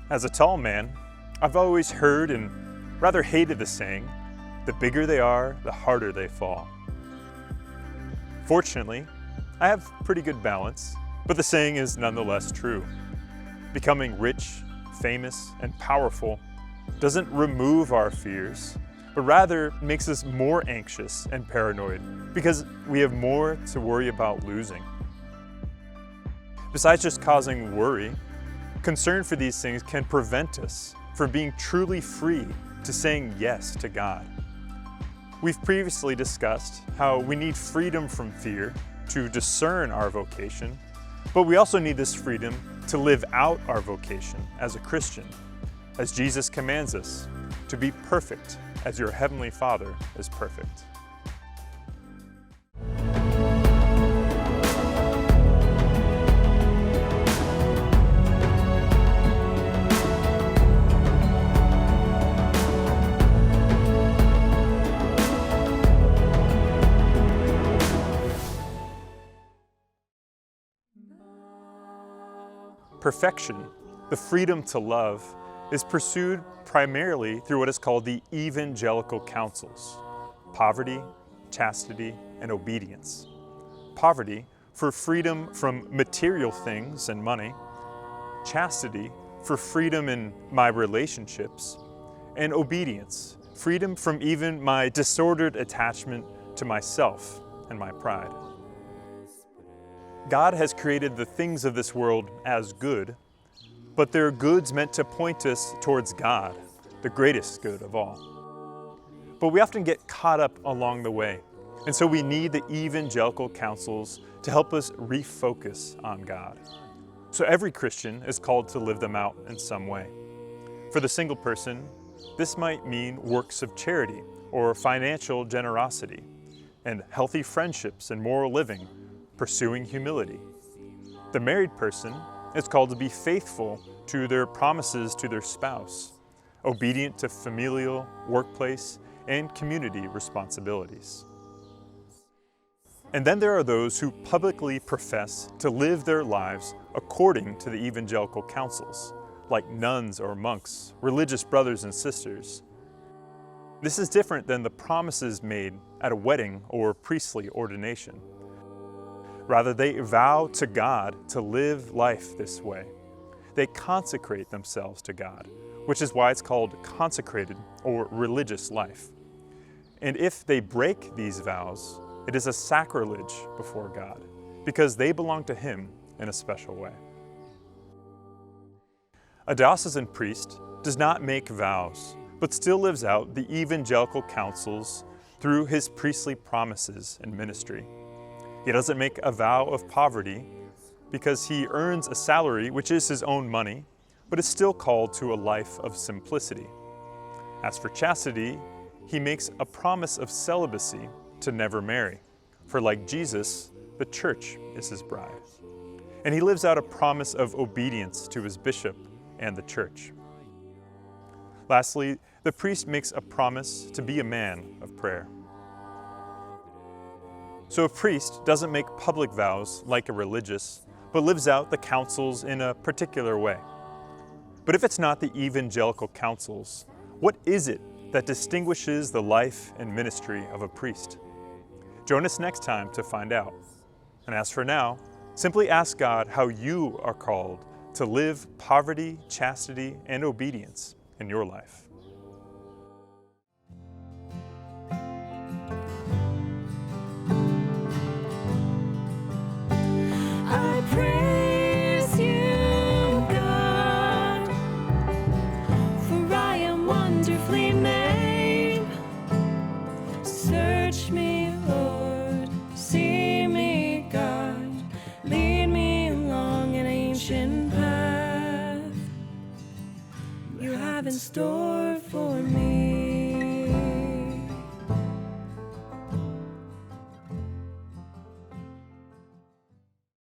As a tall man, I've always heard and rather hated the saying, the bigger they are, the harder they fall. Fortunately, I have pretty good balance, but the saying is nonetheless true. Becoming rich, famous, and powerful doesn't remove our fears, but rather makes us more anxious and paranoid because we have more to worry about losing. Besides just causing worry, concern for these things can prevent us from being truly free to saying yes to God. We've previously discussed how we need freedom from fear to discern our vocation, but we also need this freedom to live out our vocation as a Christian, as Jesus commands us to be perfect as your Heavenly Father is perfect. Perfection, the freedom to love, is pursued primarily through what is called the Evangelical Counsels: poverty, chastity, and obedience. Poverty for freedom from material things and money, chastity for freedom in my relationships, and obedience, freedom from even my disordered attachment to myself and my pride. God has created the things of this world as good, but they're goods meant to point us towards God, the greatest good of all. But we often get caught up along the way, and so we need the Evangelical Counsels to help us refocus on God. So every Christian is called to live them out in some way. For the single person, this might mean works of charity or financial generosity, and healthy friendships and moral living, pursuing humility. The married person is called to be faithful to their promises to their spouse, obedient to familial, workplace, and community responsibilities. And then there are those who publicly profess to live their lives according to the Evangelical Counsels, like nuns or monks, religious brothers and sisters. This is different than the promises made at a wedding or priestly ordination. Rather, they vow to God to live life this way. They consecrate themselves to God, which is why it's called consecrated or religious life. And if they break these vows, it is a sacrilege before God, because they belong to Him in a special way. A diocesan priest does not make vows, but still lives out the Evangelical Counsels through his priestly promises and ministry. He doesn't make a vow of poverty because he earns a salary which is his own money, but is still called to a life of simplicity. As for chastity, he makes a promise of celibacy to never marry, for like Jesus, the church is his bride. And he lives out a promise of obedience to his bishop and the church. Lastly, the priest makes a promise to be a man of prayer. So a priest doesn't make public vows like a religious, but lives out the counsels in a particular way. But if it's not the Evangelical Counsels, what is it that distinguishes the life and ministry of a priest? Join us next time to find out. And as for now, simply ask God how you are called to live poverty, chastity, and obedience in your life. I praise you, God, for I am wonderfully made. Search me, Lord, see me, God, lead me along an ancient path you have in store for me.